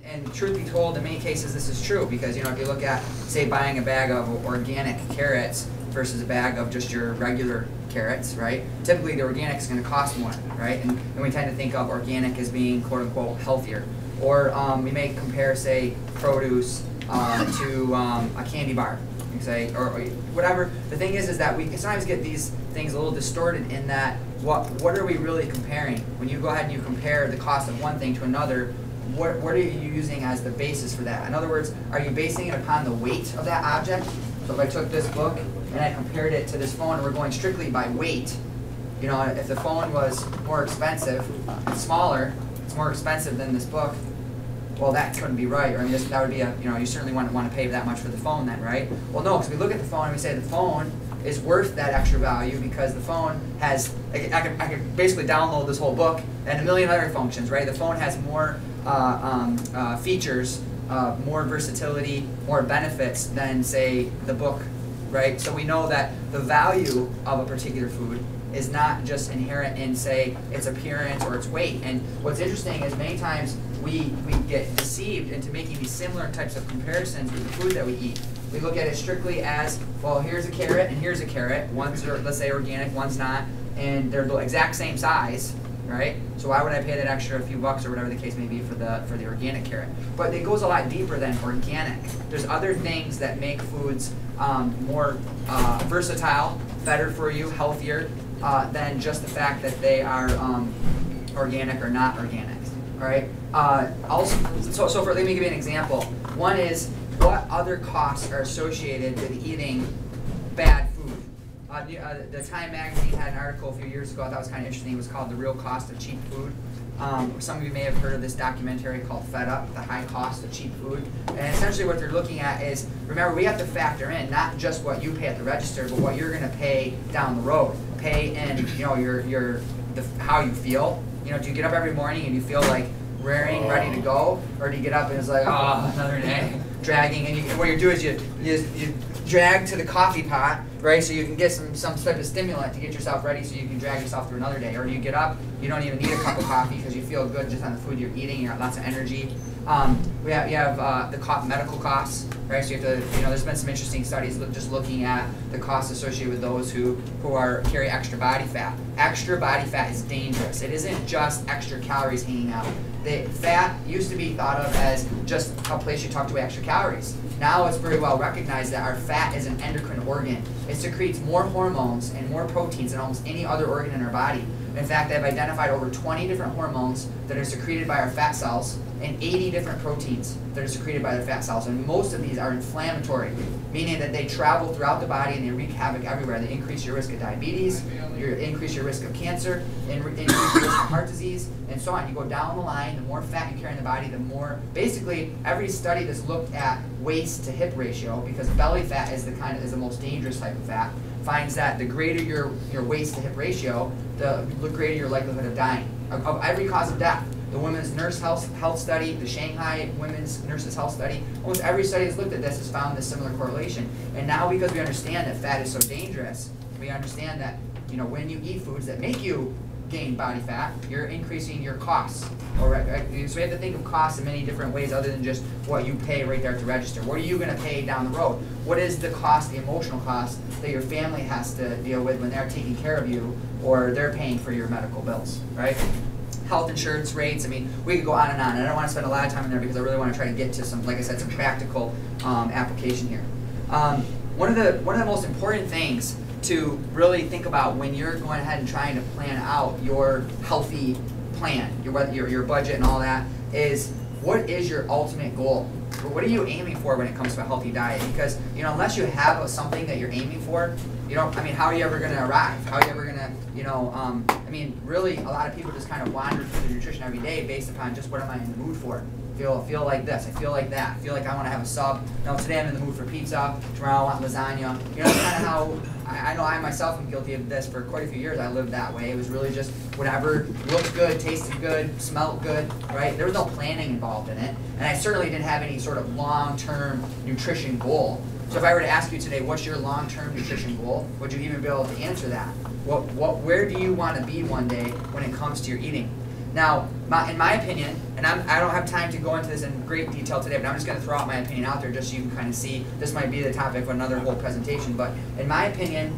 and truth be told, in many cases this is true, because if you look at, say, buying a bag of organic carrots versus a bag of just your regular carrots, right? Typically the organic is going to cost more, right? And we tend to think of organic as being quote unquote healthier. Or we may compare, say, produce to a candy bar, you say, or whatever. The thing is that we sometimes get these things a little distorted in that what are we really comparing? When you go ahead and you compare the cost of one thing to another, what are you using as the basis for that? In other words, are you basing it upon the weight of that object? So if I took this book and I compared it to this phone, and we're going strictly by weight, if the phone was more expensive, it's smaller, it's more expensive than this book, well, that couldn't be right. Or I mean, that would be you certainly wouldn't want to pay that much for the phone then, right? Well, no, because we look at the phone and we say the phone is worth that extra value because the phone has, I could basically download this whole book and a million other functions, right? The phone has more features, more versatility, more benefits than, say, the book, right? So we know that the value of a particular food is not just inherent in, say, its appearance or its weight. And what's interesting is many times we get deceived into making these similar types of comparisons with the food that we eat. We look at it strictly as, well, here's a carrot and here's a carrot. One's, let's say, organic, one's not, and they're the exact same size, right? So why would I pay that extra few bucks or whatever the case may be for the organic carrot? But it goes a lot deeper than organic. There's other things that make foods more versatile, better for you, healthier, than just the fact that they are organic or not organic. All right. Let me give you an example. One is, what other costs are associated with eating bad food? The Time magazine had an article a few years ago I thought was kind of interesting. It was called "The Real Cost of Cheap Food." Some of you may have heard of this documentary called "Fed Up: The High Cost of Cheap Food." And essentially what they're looking at is, remember, we have to factor in not just what you pay at the register, but what you're going to pay down the road. Pay in, how you feel. Do you get up every morning and you feel like raring, ready to go, or do you get up and it's like, oh, another day, dragging, and what you do is you drag to the coffee pot, right, so you can get some type of stimulant to get yourself ready so you can drag yourself through another day. Or you get up, you don't even need a cup of coffee because you feel good just on the food you're eating, you got lots of energy. You have the medical costs, right, so you have to, there's been some interesting studies just looking at the costs associated with those who carry extra body fat. Extra body fat is dangerous. It isn't just extra calories hanging out. The fat used to be thought of as just a place you tucked away extra calories. Now it's very well recognized that our fat is an endocrine organ. It secretes more hormones and more proteins than almost any other organ in our body. In fact, they've identified over 20 different hormones that are secreted by our fat cells and 80 different proteins that are secreted by the fat cells. And most of these are inflammatory, meaning that they travel throughout the body and they wreak havoc everywhere. They increase your risk of diabetes, increase your risk of cancer, increase your risk of heart disease, and so on. You go down the line, the more fat you carry in the body, the more, basically, every study that's looked at waist to hip ratio, because belly fat is the most dangerous type of fat, finds that the greater your waist to hip ratio, the greater your likelihood of dying, of every cause of death. The Women's Nurse Health Study, the Shanghai Women's Nurses Health Study, almost every study that's looked at this has found this similar correlation. And now, because we understand that fat is so dangerous, we understand that when you eat foods that make you gain body fat, you're increasing your costs. So we have to think of costs in many different ways other than just what you pay right there at the register. What are you going to pay down the road? What is the cost, the emotional cost that your family has to deal with when they're taking care of you or they're paying for your medical bills, right? Health insurance rates. I mean, we could go on and on. And I don't want to spend a lot of time in there because I really want to try to get to some, like I said, some practical application here. One of the most important things to really think about when you're going ahead and trying to plan out your healthy plan, your budget and all that, is what is your ultimate goal? What are you aiming for when it comes to a healthy diet? Because unless you have something that you're aiming for, how are you ever going to arrive? How are you ever going to, really, a lot of people just kind of wander through the nutrition every day based upon just what am I in the mood for. Feel like this, I feel like that, I feel like I want to have a sub. Today I'm in the mood for pizza, tomorrow I want lasagna. That's kind of how, I know I myself am guilty of this. For quite a few years I lived that way. It was really just whatever looked good, tasted good, smelled good, right? There was no planning involved in it. And I certainly didn't have any sort of long-term nutrition goal. So if I were to ask you today, what's your long-term nutrition goal? Would you even be able to answer that? Where do you want to be one day when it comes to your eating? Now, in my opinion, and I don't have time to go into this in great detail today, but I'm just going to throw out my opinion out there just so you can kind of see. This might be the topic of another whole presentation, but in my opinion,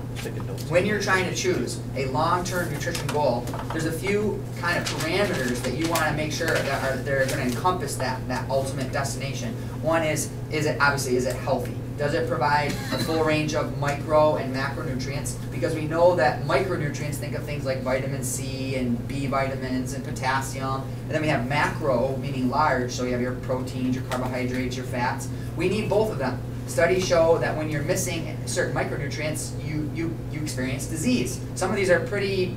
when you're trying to choose a long-term nutrition goal, there's a few kind of parameters that you want to make sure that they're going to encompass that ultimate destination. One is it healthy? Does it provide a full range of micro and macronutrients? Because we know that micronutrients, think of things like vitamin C and B vitamins and potassium. And then we have macro, meaning large, so you have your proteins, your carbohydrates, your fats. We need both of them. Studies show that when you're missing certain micronutrients, you experience disease. Some of these are pretty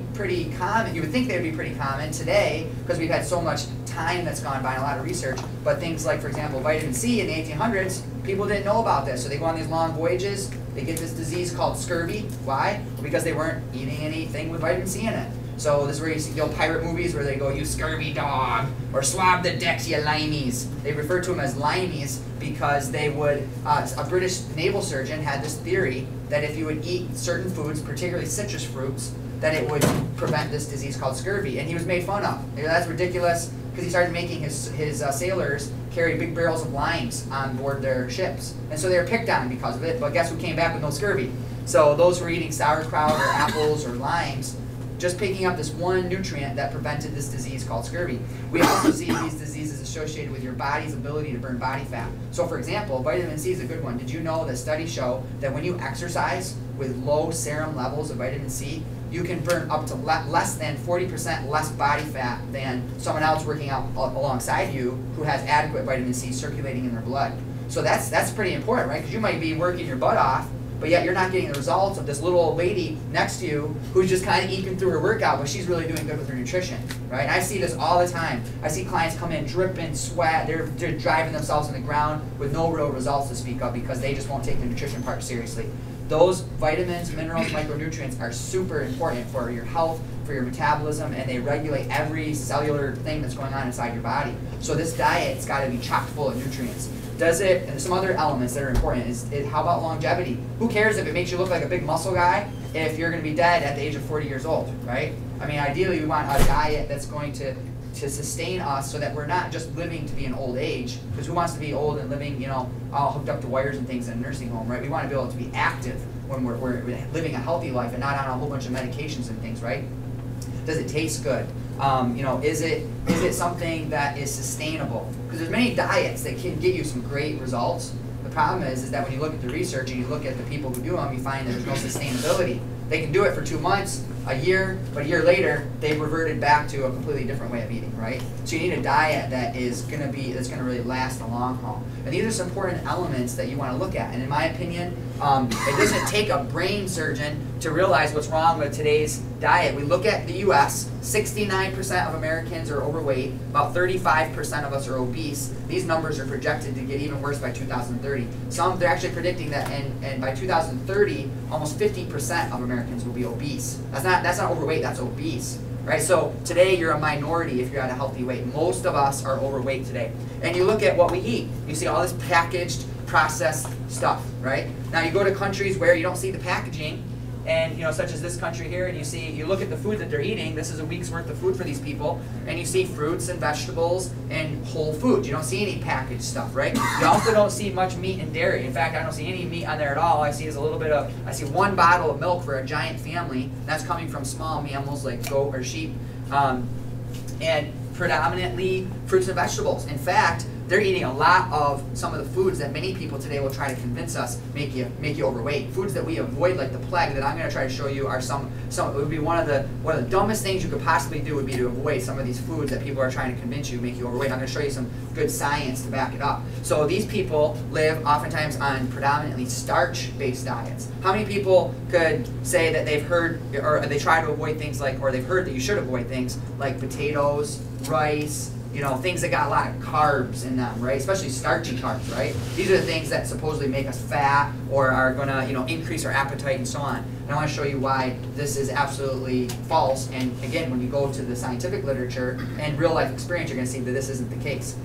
common. You would think they would be pretty common today because we've had so much time that's gone by and a lot of research. But things like, for example, vitamin C in the 1800s, people didn't know about this. So they go on these long voyages, they get this disease called scurvy. Why? Because they weren't eating anything with vitamin C in it. So this is where you see the old pirate movies where they go, you scurvy dog, or swab the decks, you limeys. They refer to them as limeys because they would, a British naval surgeon had this theory that if you would eat certain foods, particularly citrus fruits, that it would prevent this disease called scurvy. And he was made fun of. That's ridiculous, because he started making his sailors carry big barrels of limes on board their ships. And so they were picked on because of it, but guess who came back with no scurvy? So those who were eating sauerkraut or apples or limes, just picking up this one nutrient that prevented this disease called scurvy. We also see these diseases associated with your body's ability to burn body fat. So for example, vitamin C is a good one. Did you know that studies show that when you exercise with low serum levels of vitamin C, you can burn up to less than 40% less body fat than someone else working out alongside you who has adequate vitamin C circulating in their blood. So that's pretty important, right? Because you might be working your butt off, but yet you're not getting the results of this little old lady next to you who's just kind of eking through her workout, but she's really doing good with her nutrition, right? And I see this all the time. I see clients come in dripping sweat. They're driving themselves in the ground with no real results to speak of because they just won't take the nutrition part seriously. Those vitamins, minerals, micronutrients are super important for your health, for your metabolism, and they regulate every cellular thing that's going on inside your body. So this diet's got to be chock full of nutrients. Does it, and some other elements that are important, is how about longevity? Who cares if it makes you look like a big muscle guy if you're going to be dead at the age of 40 years old, right? I mean, ideally we want a diet that's going to sustain us so that we're not just living to be an old age, because who wants to be old and living, you know, all hooked up to wires and things in a nursing home, right? We want to be able to be active when we're living a healthy life and not on a whole bunch of medications and things, right? Does it taste good? You know, is it something that is sustainable? Because there's many diets that can get you some great results. The problem is that when you look at the research and you look at the people who do them, you find that there's no sustainability. They can do it for 2 months, a year, but a year later, they've reverted back to a completely different way of eating, right? So you need a diet that is going to really last the long haul. And these are some important elements that you want to look at. And in my opinion, it doesn't take a brain surgeon to realize what's wrong with today's diet. We look at the U.S., 69% of Americans are overweight, about 35% of us are obese. These numbers are projected to get even worse by 2030. They're actually predicting that and by 2030, almost 50% of Americans will be obese. That's not overweight, that's obese. Right? So today you're a minority if you're at a healthy weight. Most of us are overweight today. And you look at what we eat. You see all this packaged, processed stuff, right? Now you go to countries where you don't see the packaging, and you know, such as this country here, and you look at the food that they're eating. This is a week's worth of food for these people, and you see fruits and vegetables and whole food. You don't see any packaged stuff, right? You also don't see much meat and dairy. In fact, I don't see any meat on there at all. I see one bottle of milk for a giant family. That's coming from small mammals like goat or sheep, and predominantly fruits and vegetables. In fact, they're eating a lot of some of the foods that many people today will try to convince us make you overweight. Foods that we avoid like the plague that I'm going to try to show you are some it would be one of the dumbest things you could possibly do would be to avoid some of these foods that people are trying to convince you make you overweight. I'm going to show you some good science to back it up. So these people live oftentimes on predominantly starch-based diets. How many people could say that they've heard or they try to avoid things like, or they've heard that you should avoid things like potatoes, rice, you know, things that got a lot of carbs in them, right? Especially starchy carbs, right? These are the things that supposedly make us fat or are going to, you know, increase our appetite and so on. And I want to show you why this is absolutely false. And again, when you go to the scientific literature and real life experience, you're going to see that this isn't the case.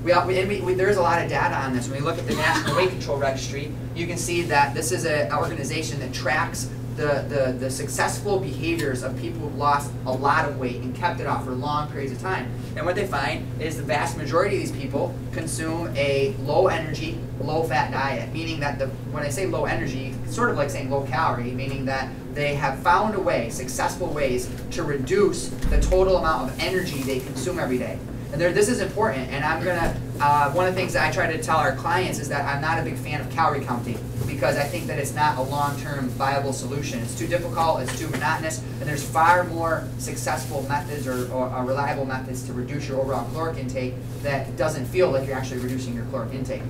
There's a lot of data on this. When we look at the National Weight Control Registry, you can see that this is an organization that tracks the successful behaviors of people who've lost a lot of weight and kept it off for long periods of time. And what they find is the vast majority of these people consume a low energy, low fat diet, meaning that when I say low energy, it's sort of like saying low calorie, meaning that they have found a way, successful ways, to reduce the total amount of energy they consume every day. And this is important, and I'm gonna, one of the things that I try to tell our clients is that I'm not a big fan of calorie counting, because I think that it's not a long-term viable solution. It's too difficult, it's too monotonous, and there's far more successful methods or reliable methods to reduce your overall caloric intake that doesn't feel like you're actually reducing your caloric intake.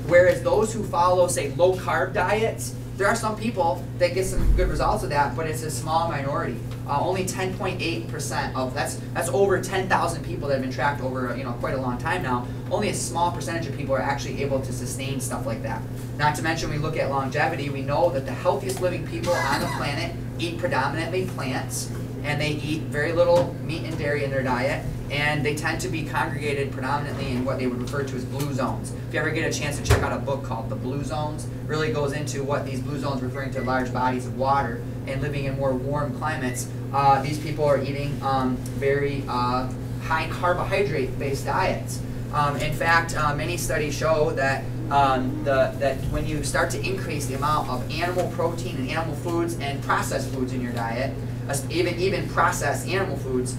Whereas those who follow, say, low-carb diets, there are some people that get some good results of that, but it's a small minority. Only 10.8% of that's over 10,000 people that have been tracked over quite a long time now. Only a small percentage of people are actually able to sustain stuff like that. Not to mention, when we look at longevity, we know that the healthiest living people on the planet eat predominantly plants, and they eat very little meat and dairy in their diet, and they tend to be congregated predominantly in what they would refer to as blue zones. If you ever get a chance to check out a book called The Blue Zones, it really goes into what these blue zones, referring to large bodies of water and living in more warm climates. These people are eating very high carbohydrate based diets. In fact, many studies show that that when you start to increase the amount of animal protein and animal foods and processed foods in your diet, even processed animal foods,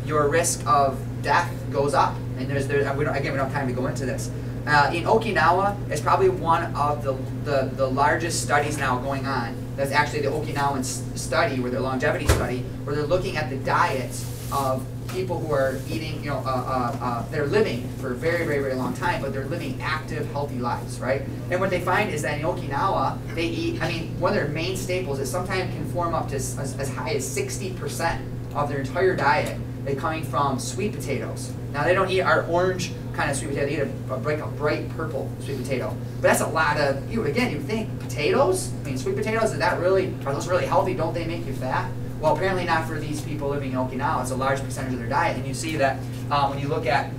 your risk of death goes up. And we don't have time to go into this. In Okinawa, it's probably one of the largest studies now going on. That's actually the Okinawan study, their longevity study, where they're looking at the diets of people who are eating, they're living for a very, very, very long time, but they're living active, healthy lives, right? And what they find is that in Okinawa, they eat, one of their main staples is sometimes can form up to as high as 60% of their entire diet coming from sweet potatoes. Now, they don't eat our orange kind of sweet potato, they eat a bright purple sweet potato. But that's a lot of, you think potatoes? Sweet potatoes, are those really healthy? Don't they make you fat? Well, apparently not for these people living in Okinawa. It's a large percentage of their diet. And you see that when you look at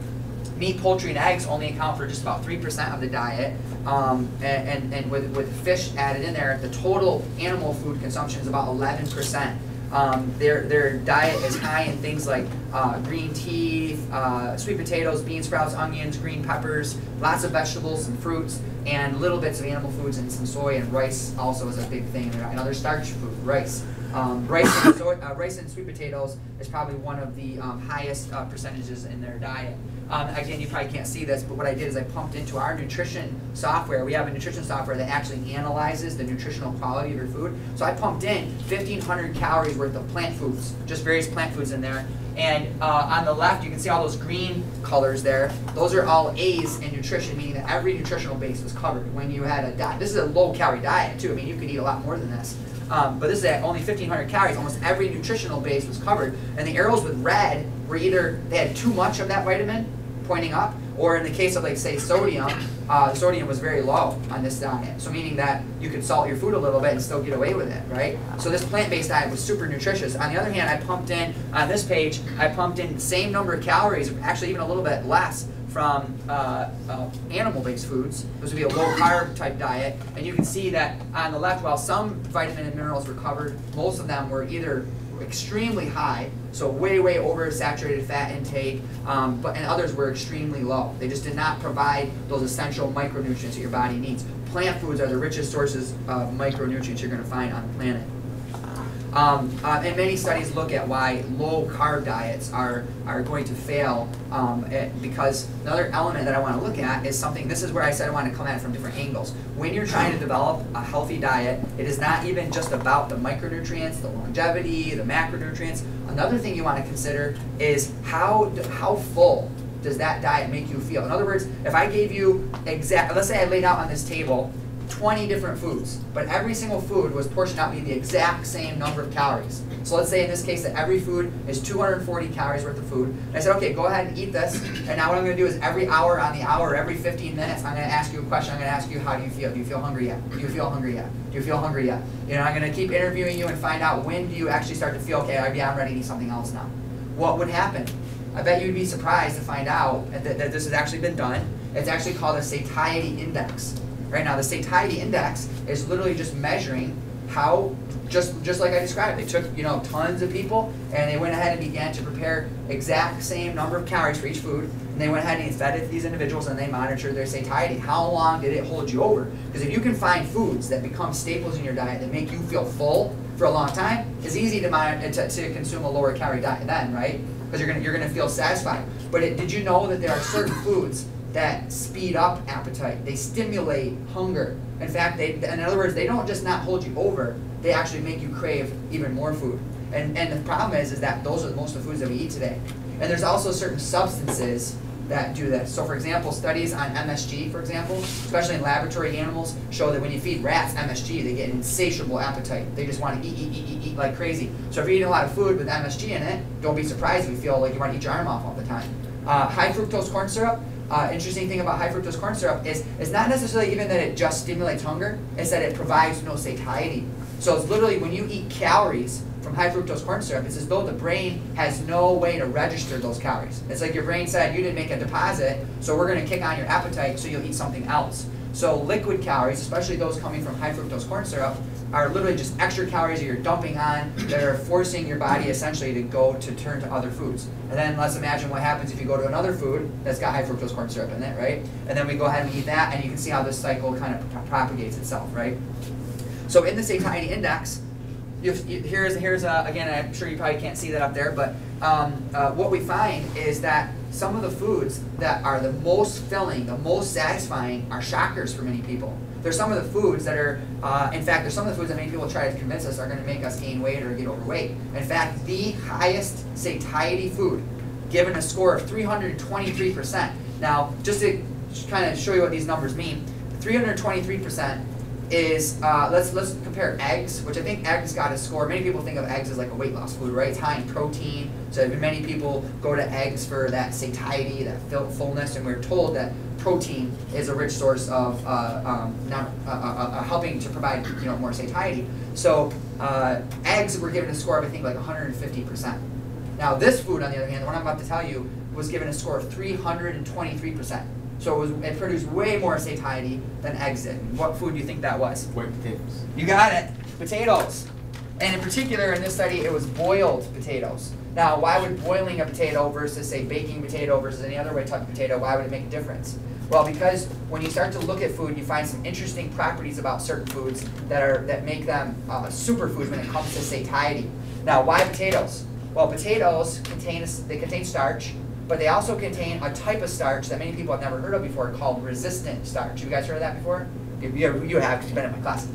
meat, poultry, and eggs only account for just about 3% of the diet. And with fish added in there, the total animal food consumption is about 11%. Their diet is high in things like green tea, sweet potatoes, bean sprouts, onions, green peppers, lots of vegetables and fruits, and little bits of animal foods and some soy, and rice also is a big thing. And other starch food, rice. Rice and sweet potatoes is probably one of the highest percentages in their diet. Again, you probably can't see this, but what I did is I pumped into our nutrition software. We have a nutrition software that actually analyzes the nutritional quality of your food. So I pumped in 1,500 calories worth of plant foods, just various plant foods in there. And on the left, you can see all those green colors there. Those are all A's in nutrition, meaning that every nutritional base was covered. When you had a diet, this is a low-calorie diet too. You could eat a lot more than this. But this is at only 1,500 calories. Almost every nutritional base was covered. And the arrows with red were either they had too much of that vitamin, pointing up, or in the case of, like, say, sodium, sodium was very low on this diet. So meaning that you could salt your food a little bit and still get away with it, right? So this plant-based diet was super nutritious. On the other hand, I pumped in, on this page, I pumped in the same number of calories, actually even a little bit less, from animal-based foods. This would be a low-carb type diet. And you can see that on the left, while some vitamin and minerals were covered, most of them were either extremely high, so way over saturated fat intake, and others were extremely low. They just did not provide those essential micronutrients that your body needs. Plant foods are the richest sources of micronutrients you're going to find on the planet. And many studies look at why low-carb diets are going to fail, because another element that I want to look at is something, this is where I said I want to come at it from different angles. When you're trying to develop a healthy diet, it is not even just about the micronutrients, the longevity, the macronutrients. Another thing you want to consider is how full does that diet make you feel? In other words, if I gave you let's say I laid out on this table 20 different foods, but every single food was portioned out to be the exact same number of calories. So let's say in this case that every food is 240 calories worth of food. And I said, okay, go ahead and eat this. And now what I'm going to do is every hour on the hour, every 15 minutes, I'm going to ask you a question. I'm going to ask you, how do you feel? Do you feel hungry yet? Do you feel hungry yet? Do you feel hungry yet? I'm going to keep interviewing you and find out, when do you actually start to feel, okay, I'm ready to eat something else now. What would happen? I bet you'd be surprised to find out that this has actually been done. It's actually called a satiety index. Right now, the satiety index is literally just measuring how, just like I described, they took tons of people and they went ahead and began to prepare exact same number of calories for each food, and they went ahead and fed it to these individuals and they monitored their satiety. How long did it hold you over? Because if you can find foods that become staples in your diet that make you feel full for a long time, it's easy to consume a lower calorie diet then, right? Because you're gonna feel satisfied. But did you know that there are certain foods that speed up appetite? They stimulate hunger. In fact, in other words, they don't just not hold you over, they actually make you crave even more food. And the problem is that those are most of the foods that we eat today. And there's also certain substances that do this. So for example, studies on MSG, for example, especially in laboratory animals, show that when you feed rats MSG, they get an insatiable appetite. They just want to eat like crazy. So if you're eating a lot of food with MSG in it, don't be surprised if you feel like you want to eat your arm off all the time. High fructose corn syrup. Interesting thing about high fructose corn syrup is it's not necessarily even that it just stimulates hunger, it's that it provides no satiety. So it's literally when you eat calories from high fructose corn syrup, it's as though the brain has no way to register those calories. It's like your brain said, you didn't make a deposit, so we're going to kick on your appetite so you'll eat something else. So liquid calories, especially those coming from high fructose corn syrup, are literally just extra calories that you're dumping on that are forcing your body essentially to turn to other foods. And then let's imagine what happens if you go to another food that's got high fructose corn syrup in it, right? And then we go ahead and eat that, and you can see how this cycle kind of propagates itself, right? So in the satiety index, here's again, I'm sure you probably can't see that up there, but what we find is that some of the foods that are the most filling, the most satisfying, are shockers for many people. There's some of the foods that are, in fact, there's some of the foods that many people try to convince us are going to make us gain weight or get overweight. In fact, the highest satiety food, given a score of 323%. Now, just to kind of show you what these numbers mean, 323% is, let's compare eggs, which I think eggs got a score. Many people think of eggs as like a weight loss food, right? It's high in protein, so many people go to eggs for that satiety, that fullness, and we're told that protein is a rich source of helping to provide more satiety. So eggs were given a score of I think like 150%. Now this food, on the other hand, the one I'm about to tell you, was given a score of 323%. So it produced way more satiety than eggs did. What food do you think that was? White potatoes. You got it. Potatoes. And in particular, in this study, it was boiled potatoes. Now, why would boiling a potato versus, say, baking potato versus any other way type of potato, why would it make a difference? Well, because when you start to look at food, you find some interesting properties about certain foods that make them superfoods when it comes to satiety. Now, why potatoes? Well, potatoes contain starch, but they also contain a type of starch that many people have never heard of before called resistant starch. You guys heard of that before? You have, because you've been in my class.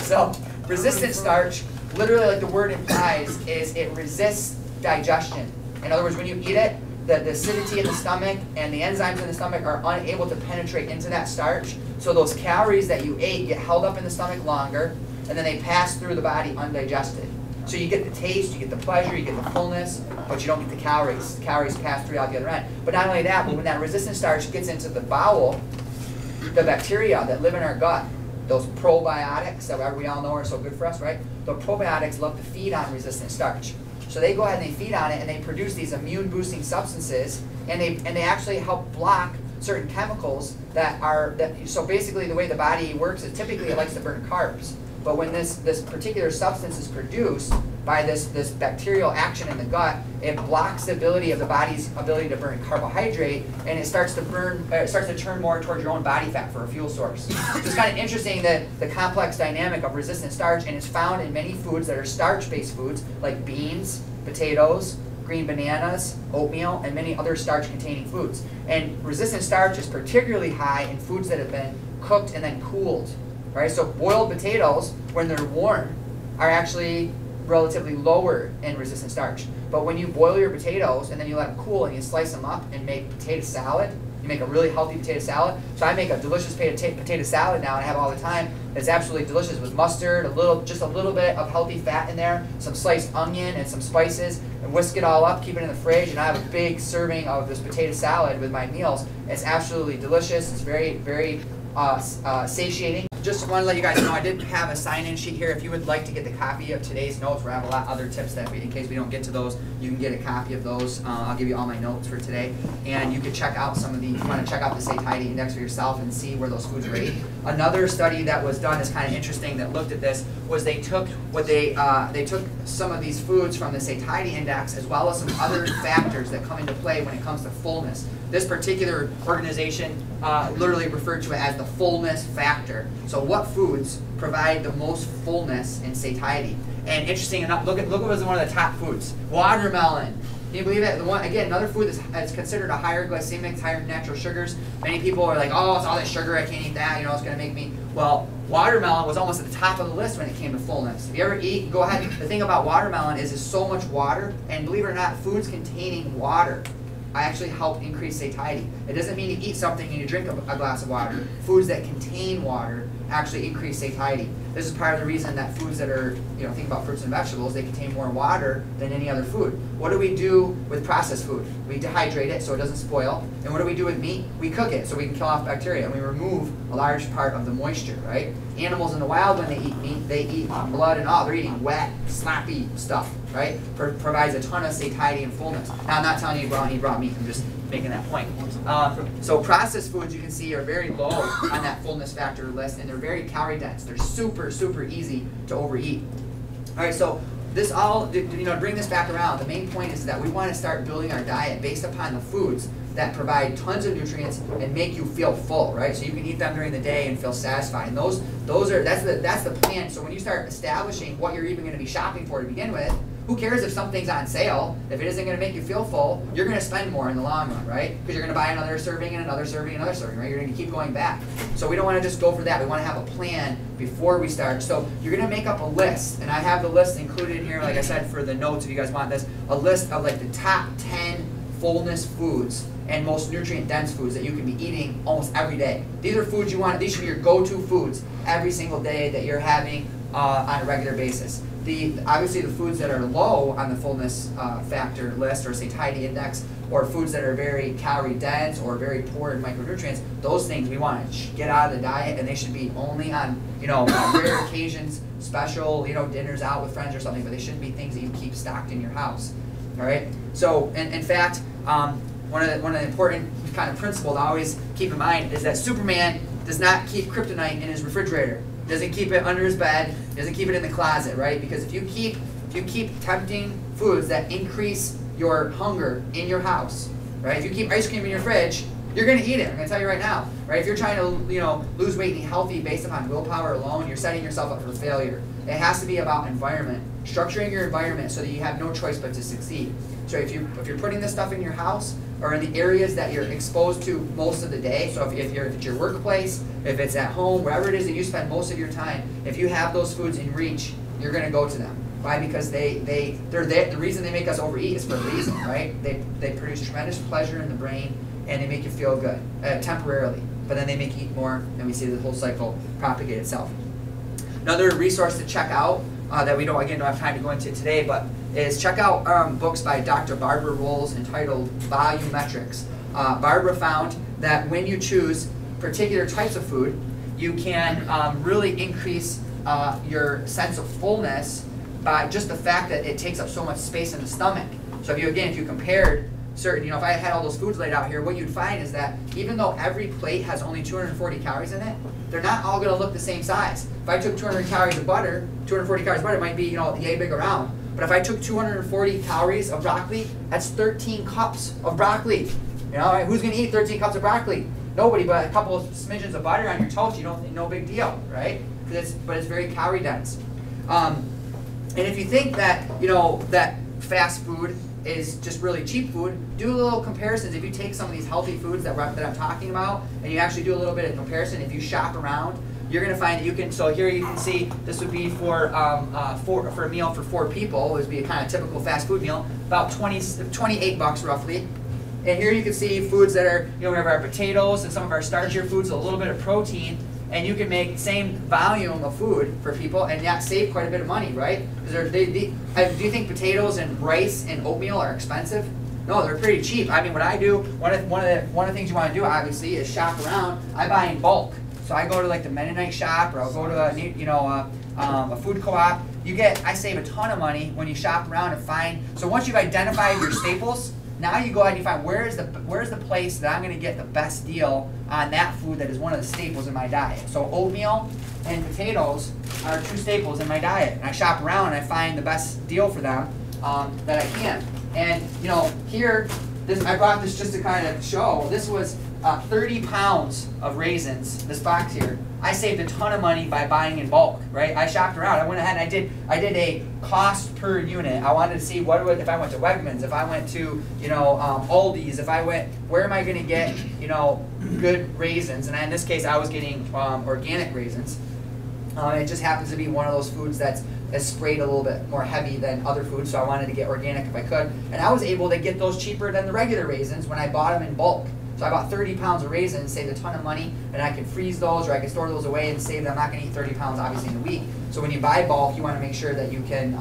So, resistant starch, literally like the word implies, is it resists digestion. In other words, when you eat it, the acidity in the stomach and the enzymes in the stomach are unable to penetrate into that starch. So those calories that you ate get held up in the stomach longer, and then they pass through the body undigested. So you get the taste, you get the pleasure, you get the fullness, but you don't get the calories. The calories pass through out the other end. But not only that, but when that resistant starch gets into the bowel, the bacteria that live in our gut, those probiotics that we all know are so good for us, right? The probiotics love to feed on resistant starch. So they go ahead and they feed on it, and they produce these immune-boosting substances, and they actually help block certain chemicals so basically the way the body works is typically it likes to burn carbs. But when this particular substance is produced by this bacterial action in the gut, it blocks the ability of the body's ability to burn carbohydrate, and it starts to turn more towards your own body fat for a fuel source. So it's kind of interesting that the complex dynamic of resistant starch, and it's found in many foods that are starch-based foods like beans, potatoes, green bananas, oatmeal, and many other starch-containing foods. And resistant starch is particularly high in foods that have been cooked and then cooled. Right? So boiled potatoes, when they're warm, are actually relatively lower in resistant starch. But when you boil your potatoes and then you let them cool and you slice them up and make potato salad, you make a really healthy potato salad. So I make a delicious potato salad now, and I have it all the time. It's absolutely delicious with mustard, just a little bit of healthy fat in there, some sliced onion and some spices, and whisk it all up, keep it in the fridge, and I have a big serving of this potato salad with my meals. It's absolutely delicious. It's very, very satiating. just want to let you guys know, I did have a sign-in sheet here. If you would like to get the copy of today's notes, we have a lot of other tips that in case we don't get to those, you can get a copy of those. I'll give you all my notes for today. And you can check out some of the, if you want to check out the satiety index for yourself and see where those foods rate. Another study that was done is kind of interesting that looked at this was they took they took some of these foods from the satiety index as well as some other factors that come into play when it comes to fullness. This particular organization literally referred to it as the fullness factor. So what foods provide the most fullness and satiety? And interesting enough, look at what was one of the top foods. Watermelon. Can you believe it? The one, again, another food that's considered a higher glycemic, higher natural sugars. Many people are like, oh, it's all that sugar, I can't eat that, it's going to make me... Well, watermelon was almost at the top of the list when it came to fullness. If you ever eat, go ahead. The thing about watermelon is it's so much water, and believe it or not, foods containing water actually help increase satiety. It doesn't mean you eat something and you drink a glass of water. Foods that contain water actually increase satiety. This is part of the reason that foods that are, think about fruits and vegetables, they contain more water than any other food. What do we do with processed food? We dehydrate it so it doesn't spoil. And what do we do with meat? We cook it so we can kill off bacteria, and we remove a large part of the moisture, right? Animals in the wild, when they eat meat, they eat blood and all. They're eating wet, sloppy stuff, right? Provides a ton of satiety and fullness. Now, I'm not telling you to eat raw meat. I'm just making that point. So processed foods, you can see, are very low on that fullness factor list, and they're very calorie dense. They're super, super easy to overeat. All right, so this all, to bring this back around, the main point is that we want to start building our diet based upon the foods that provide tons of nutrients and make you feel full, right? So you can eat them during the day and feel satisfied. And that's the plan. So when you start establishing what you're even going to be shopping for to begin with, who cares if something's on sale? If it isn't going to make you feel full, you're going to spend more in the long run, right? Because you're going to buy another serving and another serving and another serving, right? You're going to keep going back. So we don't want to just go for that. We want to have a plan before we start. So you're going to make up a list, and I have the list included here, like I said, for the notes if you guys want this, a list of like the top 10 fullness foods and most nutrient-dense foods that you can be eating almost every day. These are foods you want. These should be your go-to foods every single day that you're having on a regular basis. Obviously, the foods that are low on the fullness factor list or satiety index, or foods that are very calorie dense or very poor in micronutrients, those things we want to get out of the diet, and they should be only on on rare occasions, special dinners out with friends or something. But they shouldn't be things that you keep stocked in your house. All right. So, in fact, one of the important kind of principles to always keep in mind is that Superman does not keep kryptonite in his refrigerator. Doesn't keep it under his bed, doesn't keep it in the closet, right? Because if you keep tempting foods that increase your hunger in your house, right? If you keep ice cream in your fridge, you're going to eat it. I'm going to tell you right now, right? If you're trying to lose weight and eat healthy based upon willpower alone, you're setting yourself up for failure. It has to be about environment, structuring your environment so that you have no choice but to succeed. So if you're putting this stuff in your house or in the areas that you're exposed to most of the day, so if it's your workplace, if it's at home, wherever it is that you spend most of your time, if you have those foods in reach, you're going to go to them. Why? Because they're there. The reason they make us overeat is for a reason, right? They produce tremendous pleasure in the brain, and they make you feel good temporarily. But then they make you eat more, and we see the whole cycle propagate itself. Another resource to check out that we don't have time to go into today, but is check out books by Dr. Barbara Rolls entitled Volumetrics. Barbara found that when you choose particular types of food, you can really increase your sense of fullness by just the fact that it takes up so much space in the stomach. So if you compared certain, if I had all those foods laid out here, what you'd find is that even though every plate has only 240 calories in it, they're not all going to look the same size. If I took 200 calories of butter, 240 calories of butter, it might be, yay big around. But if I took 240 calories of broccoli, that's 13 cups of broccoli. Right? Who's going to eat 13 cups of broccoli? Nobody, but a couple of smidgens of butter on your toast, no big deal, right? But it's very calorie dense. And if you think that, that fast food is just really cheap food, do a little comparisons. If you take some of these healthy foods that I'm talking about, and you actually do a little bit of comparison, if you shop around, you're going to find that you can, so here you can see, this would be for a meal for 4 people. It would be a kind of typical fast food meal, about 28 bucks roughly. And here you can see foods that are, we have our potatoes and some of our starchier foods, a little bit of protein, and you can make the same volume of food for people and yet save quite a bit of money, right? Because do you think potatoes and rice and oatmeal are expensive? No, they're pretty cheap. I mean, what I do, one of the things you want to do, obviously, is shop around. I buy in bulk. So I go to like the Mennonite shop, or I'll go to a food co-op. I save a ton of money when you shop around and find. So once you've identified your staples, now you go out and you find where's the place that I'm going to get the best deal on that food that is one of the staples in my diet. So oatmeal and potatoes are 2 staples in my diet, and I shop around and I find the best deal for them that I can. And here, I brought this just to kind of show. This was 30 pounds of raisins. This box here. I saved a ton of money by buying in bulk, right? I shopped around. I went ahead and I did a cost per unit. I wanted to see if I went to Wegmans, if I went to Aldi's, where am I going to get good raisins? And in this case, I was getting organic raisins. It just happens to be one of those foods that's sprayed a little bit more heavy than other foods, so I wanted to get organic if I could. And I was able to get those cheaper than the regular raisins when I bought them in bulk. So I bought 30 pounds of raisins, saved a ton of money, and I can freeze those or I can store those away and save them. I'm not going to eat 30 pounds obviously in a week. So when you buy bulk, you want to make sure that you can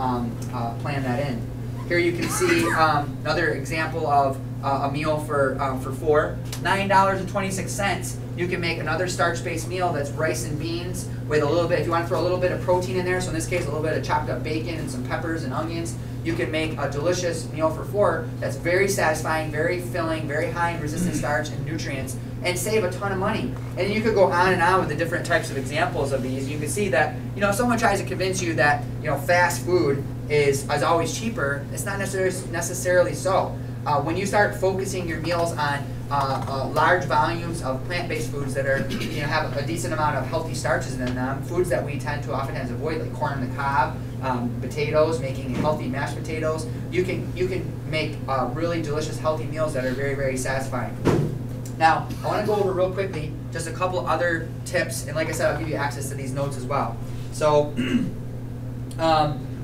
plan that in. Here you can see another example of a meal for 4, $9.26. You can make another starch-based meal that's rice and beans with a little bit, if you want to throw a little bit of protein in there, so in this case a little bit of chopped up bacon and some peppers and onions, you can make a delicious meal for 4 that's very satisfying, very filling, very high in resistant starch and nutrients, and save a ton of money. And you could go on and on with the different types of examples of these. You can see that, if someone tries to convince you that, fast food is always cheaper, it's not necessarily so. When you start focusing your meals on large volumes of plant-based foods that are, have a decent amount of healthy starches in them, foods that we tend to oftentimes avoid, like corn on the cob, potatoes, making healthy mashed potatoes, you can make really delicious, healthy meals that are very, very satisfying. Now, I want to go over real quickly just a couple other tips, and like I said, I'll give you access to these notes as well. So,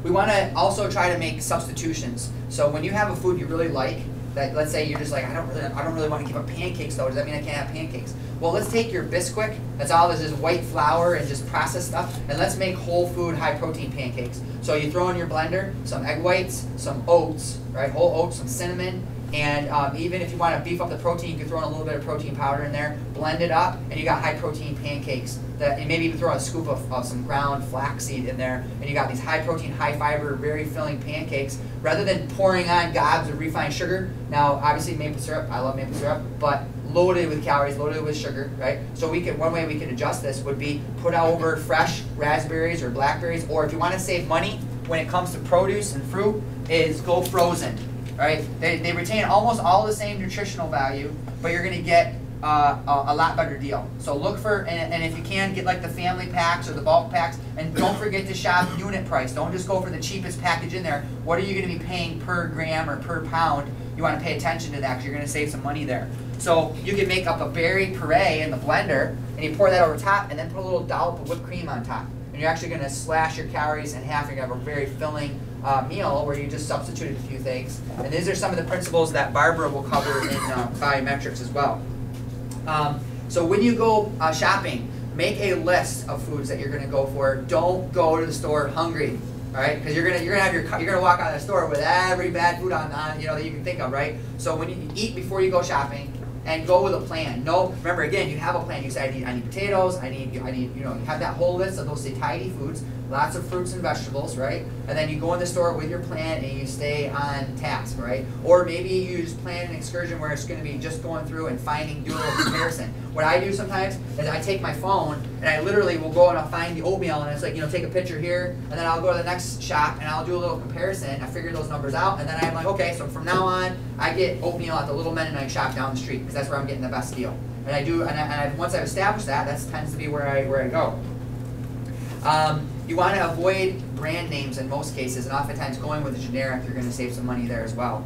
we want to also try to make substitutions. So when you have a food you really like, that let's say you're just like, I don't really want to give up pancakes though. Does that mean I can't have pancakes? Well, let's take your Bisquick. That's all this is, white flour and just processed stuff, and let's make whole food, high protein pancakes. So you throw in your blender some egg whites, some oats, right? Whole oats, some cinnamon, and even if you want to beef up the protein, you can throw in a little bit of protein powder in there, blend it up, and you got high protein pancakes. And maybe even throw a scoop of some ground flaxseed in there, and you got these high protein, high fiber, very filling pancakes, rather than pouring on gobs of refined sugar. Now, obviously maple syrup, I love maple syrup, but loaded with calories, loaded with sugar, right? So one way we can adjust this would be put over fresh raspberries or blackberries, or if you want to save money when it comes to produce and fruit, is go frozen, right? They retain almost all the same nutritional value, but you're going to get a lot better deal. So look for, and if you can, get like the family packs or the bulk packs, and don't forget to shop unit price. Don't just go for the cheapest package in there. What are you going to be paying per gram or per pound? You want to pay attention to that because you're going to save some money there. So you can make up a berry puree in the blender, and you pour that over top, and then put a little dollop of whipped cream on top. And you're actually going to slash your calories in half. You're going to have a very filling meal where you just substituted a few things. And these are some of the principles that Barbara will cover in Biometrics as well. So when you go shopping, make a list of foods that you're going to go for. Don't go to the store hungry, all right? Because you're gonna walk out of the store with every bad food on that you can think of, right? So when you eat before you go shopping, and go with a plan. Remember again, you have a plan. You say I need potatoes. I need you have that whole list of those satiety foods. Lots of fruits and vegetables, right? And then you go in the store with your plan and you stay on task, right? Or maybe you just plan an excursion where it's going to be just going through and doing a little comparison. What I do sometimes is I take my phone and I literally will go and I'll find the oatmeal and it's like, take a picture here, and then I'll go to the next shop and I'll do a little comparison. I figure those numbers out, and then I'm like, okay, so from now on, I get oatmeal at the little Mennonite shop down the street because that's where I'm getting the best deal. And I do, and once I've established that tends to be where I go. You want to avoid brand names in most cases, and oftentimes going with a generic, you're going to save some money there as well.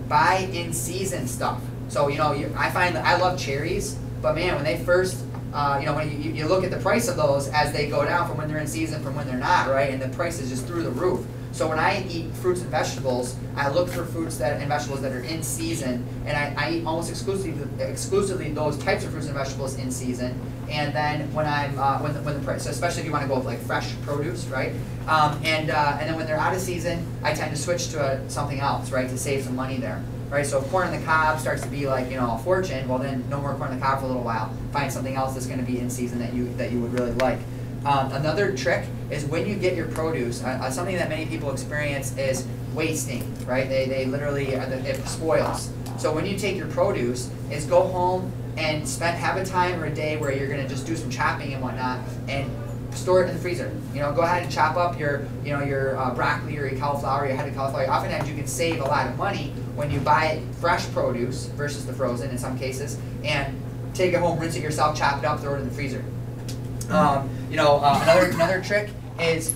Buy in-season stuff. So, I find that I love cherries, but man, when they first, when you look at the price of those as they go down from when they're in season from when they're not, right? And the price is just through the roof. So when I eat fruits and vegetables, I look for fruits and vegetables that are in season, and I eat almost exclusively those types of fruits and vegetables in season. and then when I'm when the price, so especially if you want to go with like fresh produce, right? And then when they're out of season, I tend to switch to something else, right, to save some money there, right? So if corn on the cob starts to be like, you know, a fortune, well then no more corn on the cob for a little while. Find something else that's going to be in season that you would really like. Another trick is when you get your produce, something that many people experience is wasting, right? They literally, it spoils. So when you take your produce, is go home and have a time or a day where you're going to just do some chopping and whatnot and store it in the freezer. You know, go ahead and chop up your broccoli or your cauliflower, your head of cauliflower. Oftentimes you can save a lot of money when you buy fresh produce versus the frozen in some cases, and take it home, rinse it yourself, chop it up, throw it in the freezer. Another trick is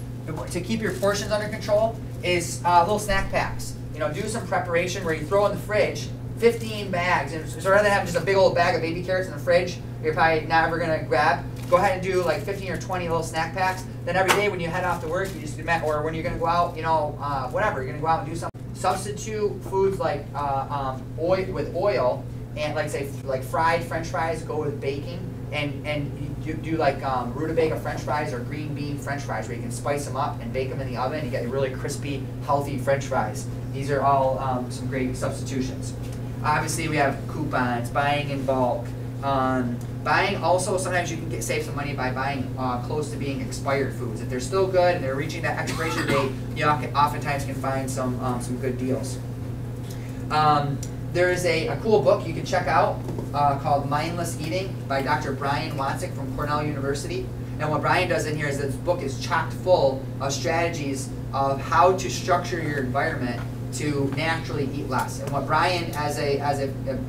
to keep your portions under control is little snack packs. You know, do some preparation where you throw in the fridge 15 bags, and so rather than have just a big old bag of baby carrots in the fridge, you're probably not ever gonna grab. Go ahead and do like 15 or 20 little snack packs. Then every day when you head off to work, you just or when you're gonna go out, you know, whatever, you're gonna go out and do something. Substitute foods like oil with oil, and like fried French fries go with baking, and you do like rutabaga French fries or green bean French fries where you can spice them up and bake them in the oven and you get really crispy, healthy French fries. These are all some great substitutions. Obviously, we have coupons, buying in bulk. Buying also, sometimes you can save some money by buying close to being expired foods. If they're still good and they're reaching that expiration date, you oftentimes can find some good deals. There is a cool book you can check out called Mindless Eating by Dr. Brian Wansink from Cornell University. And what Brian does in here is this book is chock full of strategies of how to structure your environment to naturally eat less. And what Brian, as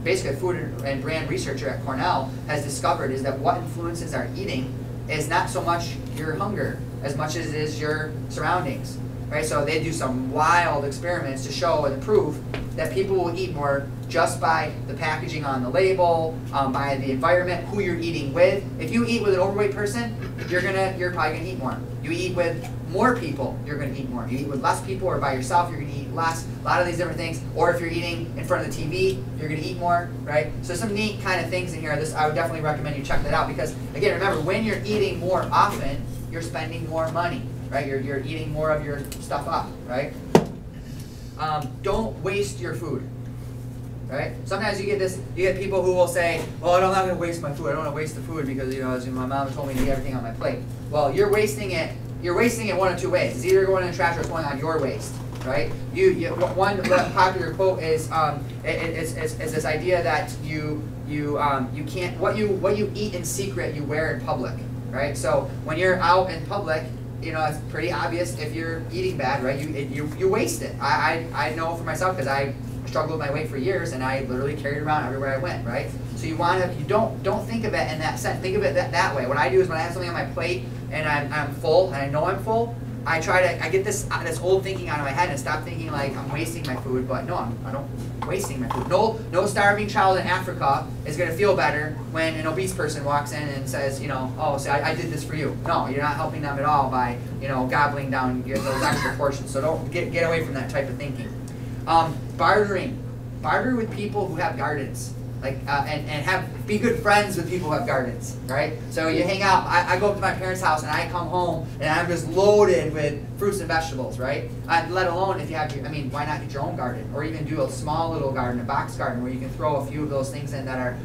basically a food and brand researcher at Cornell, has discovered is that what influences our eating is not so much your hunger as much as it is your surroundings. Right? So they do some wild experiments to show and prove that people will eat more just by the packaging on the label, by the environment, who you're eating with. If you eat with an overweight person, you're probably gonna eat more. You eat with more people, you're gonna eat more. You eat with less people or by yourself, you're gonna eat less. A lot of these different things. Or if you're eating in front of the TV, you're gonna eat more, right? So some neat kind of things in here. I would definitely recommend you check that out because again, remember, when you're eating more often, you're spending more money, right? You're eating more of your stuff up, right? Don't waste your food. Right? Sometimes you get people who will say, "Well, I'm not going to waste my food. I don't want to waste the food because as my mom told me to eat everything on my plate." Well, you're wasting it. You're wasting it one of two ways. It's either going in the trash or it's going on your waste. Right? One popular quote is this idea that you can't what you eat in secret you wear in public. Right? So when you're out in public, it's pretty obvious if you're eating bad. Right? You waste it. I know for myself because I struggled with my weight for years, and I literally carried it around everywhere I went, right? So you don't think of it in that sense. Think of it that way. What I do is when I have something on my plate and I'm full and I know I'm full, I get this old thinking out of my head and stop thinking like I'm wasting my food. But no, I'm wasting my food. No starving child in Africa is going to feel better when an obese person walks in and says, "Oh, see, I did this for you." No, you're not helping them at all by gobbling down those extra portions. So don't get away from that type of thinking. Bartering. Barter with people who have gardens. Be good friends with people who have gardens, right? So you hang out. I go up to my parents' house and I come home and I'm just loaded with fruits and vegetables, right? Let alone if you have why not get your own garden or even do a small little garden, a box garden where you can throw a few of those things in that are,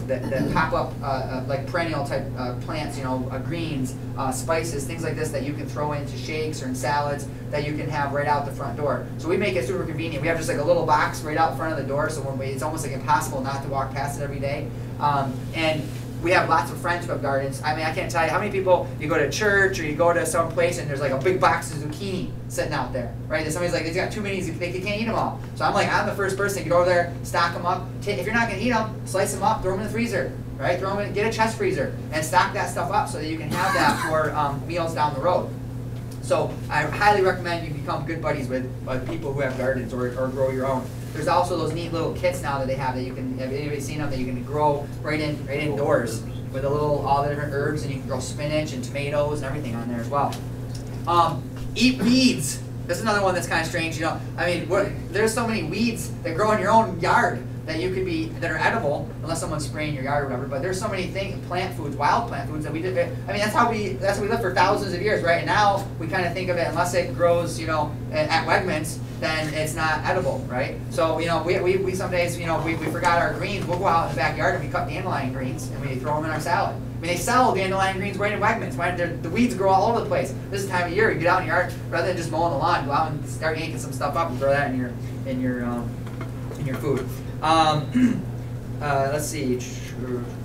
that pop up like perennial type plants, greens, spices, things like this that you can throw into shakes or in salads that you can have right out the front door. So we make it super convenient. We have just like a little box right out front of the door, so it's almost like impossible not to walk past it every day. And we have lots of friends who have gardens. I can't tell you how many people you go to church or you go to some place and there's like a big box of zucchini sitting out there, right? And somebody's like, "He's got too many, they can't eat them all." So I'm the first person to go over there, stock them up. If you're not gonna eat them, slice them up, throw them in the freezer, right? Get a chest freezer and stock that stuff up so that you can have that for meals down the road. So I highly recommend you become good buddies with people who have gardens or grow your own. There's also those neat little kits now that they have have anybody seen them, that you can grow right indoors with all the different herbs, and you can grow spinach and tomatoes and everything on there as well. Eat weeds. This is another one that's kind of strange. You know, I mean, there's so many weeds that grow in your own yard that you could be that are edible, unless someone's spraying your yard or whatever. But there's so many things, plant foods, wild plant foods that we did. I mean, that's how we lived for thousands of years, right? And now we kind of think of it, unless it grows, you know, at Wegmans, then it's not edible, right? So, you know, we some days, you know, we forgot our greens. We'll go out in the backyard and we cut dandelion greens and we throw them in our salad. I mean, they sell dandelion greens right in Wegmans. Right? The weeds grow all over the place. This is the time of year. You get out in your yard, rather than just mowing the lawn, go out and start yanking some stuff up and throw that in your food. Let's see.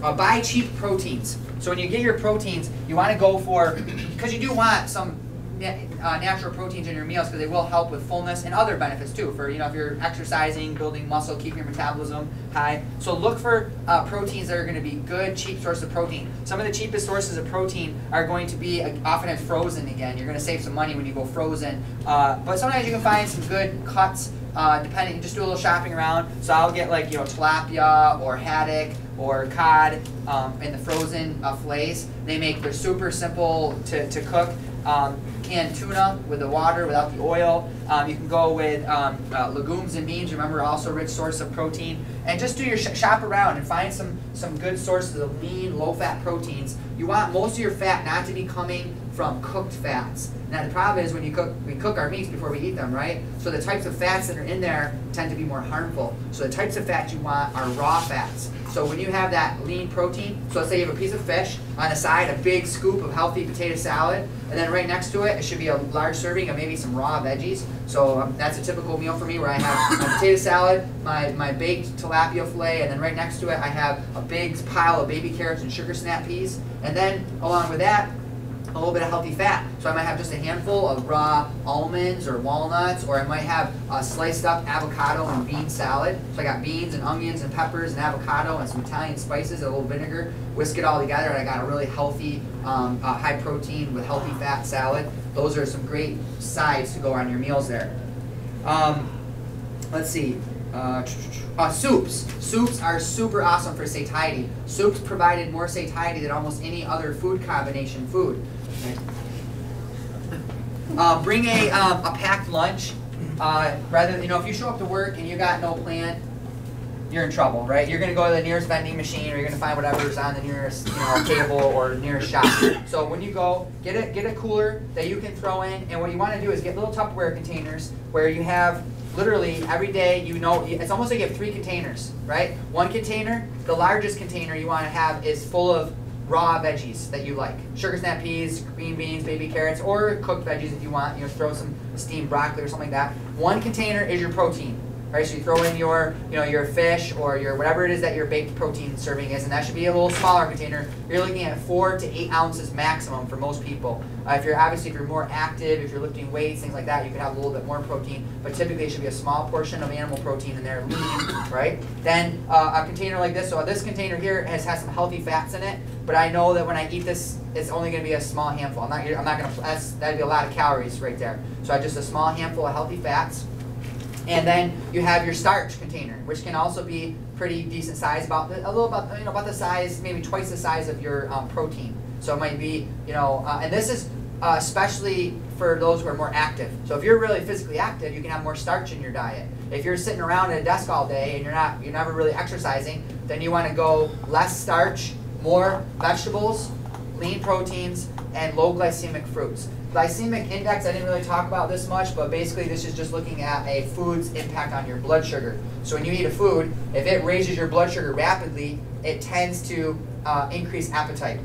Buy cheap proteins. So when you get your proteins, you want to go for, because you do want some natural proteins in your meals, because they will help with fullness and other benefits too. For, you know, if you're exercising, building muscle, keeping your metabolism high. So look for proteins that are going to be good, cheap sources of protein. Some of the cheapest sources of protein are going to be often frozen again. You're going to save some money when you go frozen. But sometimes you can find some good cuts. Depending, just do a little shopping around. So I'll get, like, you know, tilapia or haddock or cod in the frozen fillets. They're super simple to cook. Canned tuna with the water without the oil. You can go with legumes and beans. Remember, also a rich source of protein. And just do your shop around and find some good sources of lean, low-fat proteins. You want most of your fat not to be coming from cooked fats. Now the problem is when we cook our meats before we eat them, right? So the types of fats that are in there tend to be more harmful. So the types of fats you want are raw fats. So when you have that lean protein, so let's say you have a piece of fish, on the side a big scoop of healthy potato salad, and then right next to it, it should be a large serving of maybe some raw veggies. So that's a typical meal for me, where I have my potato salad, my baked tilapia fillet, and then right next to it I have a big pile of baby carrots and sugar snap peas, and then along with that, a little bit of healthy fat. So I might have just a handful of raw almonds or walnuts, or I might have a sliced up avocado and bean salad. So I got beans and onions and peppers and avocado and some Italian spices and a little vinegar. Whisk it all together, and I got a really healthy, high protein with healthy fat salad. Those are some great sides to go on your meals there. Let's see. Soups. Soups are super awesome for satiety. Soups provided more satiety than almost any other food combination food. Bring a packed lunch. Rather, you know, if you show up to work and you got no plan, you're in trouble, right? You're going to go to the nearest vending machine, or you're going to find whatever's on the nearest, you know, table or nearest shop. So when you go, get a cooler that you can throw in, and what you want to do is get little Tupperware containers where you have literally every day, you know, it's almost like you have 3 containers, right? One container, the largest container you want to have is full of raw veggies that you like. Sugar snap peas, green beans, baby carrots, or cooked veggies if you want. You know, throw some steamed broccoli or something like that. One container is your protein. Right, so you throw in your, you know, your fish or your whatever it is that your baked protein serving is, and that should be a little smaller container. You're looking at 4 to 8 ounces maximum for most people. If you're more active, if you're lifting weights, things like that, you can have a little bit more protein. But typically, it should be a small portion of animal protein in there, lean, right? Then a container like this. So this container here has some healthy fats in it. But I know that when I eat this, it's only going to be a small handful. I'm not going to. That'd be a lot of calories right there. So just a small handful of healthy fats. And then you have your starch container, which can also be pretty decent size, about the size, maybe twice the size of your protein. So it might be, you know, and this is especially for those who are more active. So if you're really physically active, you can have more starch in your diet. If you're sitting around at a desk all day and you're never really exercising, then you want to go less starch, more vegetables, lean proteins, and low glycemic fruits. Glycemic index, I didn't really talk about this much, but basically this is just looking at a food's impact on your blood sugar. So when you eat a food, if it raises your blood sugar rapidly, it tends to increase appetite.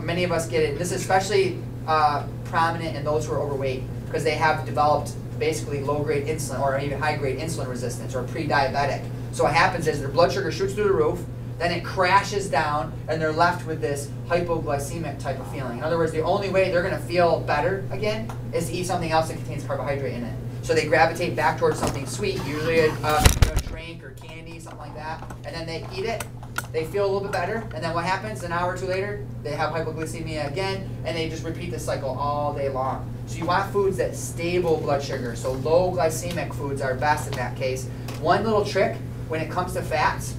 Many of us get it. This is especially prominent in those who are overweight, because they have developed basically low-grade insulin or even high-grade insulin resistance, or pre-diabetic. So what happens is their blood sugar shoots through the roof, then it crashes down, and they're left with this hypoglycemic type of feeling. In other words, the only way they're going to feel better again is to eat something else that contains carbohydrate in it. So they gravitate back towards something sweet, usually a drink or candy, something like that, and then they eat it. They feel a little bit better, and then what happens? An hour or 2 later, they have hypoglycemia again, and they just repeat this cycle all day long. So you want foods that stable blood sugar. So low glycemic foods are best in that case. One little trick when it comes to fats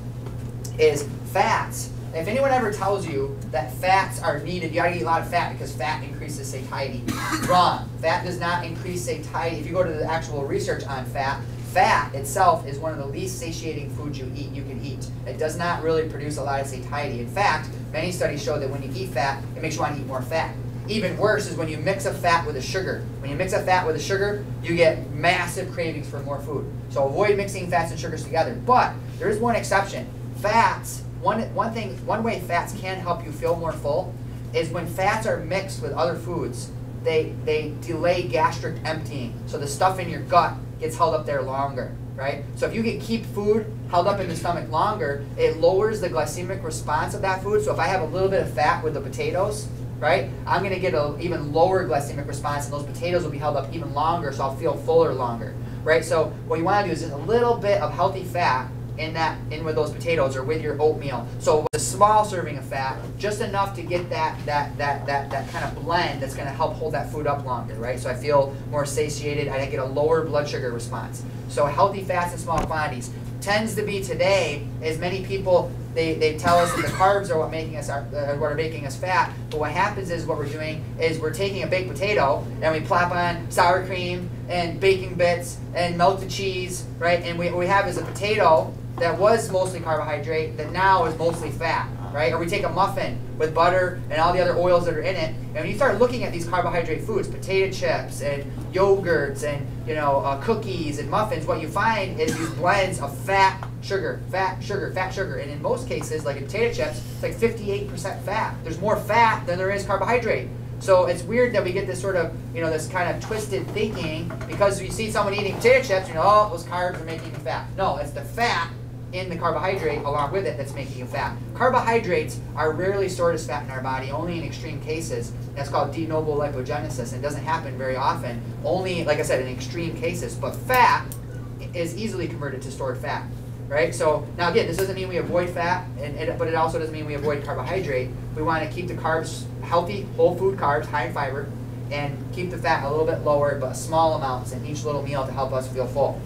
is fats if anyone ever tells you that fats are needed, you gotta eat a lot of fat because fat increases satiety. Wrong. Fat does not increase satiety. If you go to the actual research on fat, fat itself is one of the least satiating foods you can eat. It does not really produce a lot of satiety. In fact, many studies show that when you eat fat, it makes you want to eat more fat. Even worse is when you mix a fat with a sugar. When you mix a fat with a sugar, you get massive cravings for more food. So avoid mixing fats and sugars together. But there is one exception. Fats, one way fats can help you feel more full is when fats are mixed with other foods, they delay gastric emptying. So the stuff in your gut gets held up there longer, right? So if you can keep food held up in the stomach longer, it lowers the glycemic response of that food. So if I have a little bit of fat with the potatoes, right, I'm going to get an even lower glycemic response, and those potatoes will be held up even longer, so I'll feel fuller longer, right? So what you want to do is just a little bit of healthy fat in with those potatoes or with your oatmeal. So with a small serving of fat, just enough to get that kind of blend that's going to help hold that food up longer, right? So I feel more satiated, I get a lower blood sugar response. So healthy fats in small quantities. Tends to be today, as many people, they tell us that the carbs are what are making us fat, but what happens is what we're doing is we're taking a baked potato and we plop on sour cream and baking bits and melted cheese, right? And what we have is a potato that was mostly carbohydrate that now is mostly fat, right? Or we take a muffin with butter and all the other oils that are in it, and when you start looking at these carbohydrate foods, potato chips and yogurts and cookies and muffins, what you find is these blends of fat, sugar, fat, sugar, fat, sugar, and in most cases, like in potato chips, it's like 58% fat. There's more fat than there is carbohydrate. So it's weird that we get this sort of, this kind of twisted thinking because you see someone eating potato chips, oh, those carbs are making them fat. No, it's the fat in the carbohydrate along with it that's making you fat. Carbohydrates are rarely stored as fat in our body, only in extreme cases. That's called de novo lipogenesis, and it doesn't happen very often, only, like I said, in extreme cases. But fat is easily converted to stored fat, right? So now again, this doesn't mean we avoid fat, but it also doesn't mean we avoid carbohydrate. We want to keep the carbs healthy, whole food carbs, high in fiber, and keep the fat a little bit lower, but small amounts in each little meal to help us feel full.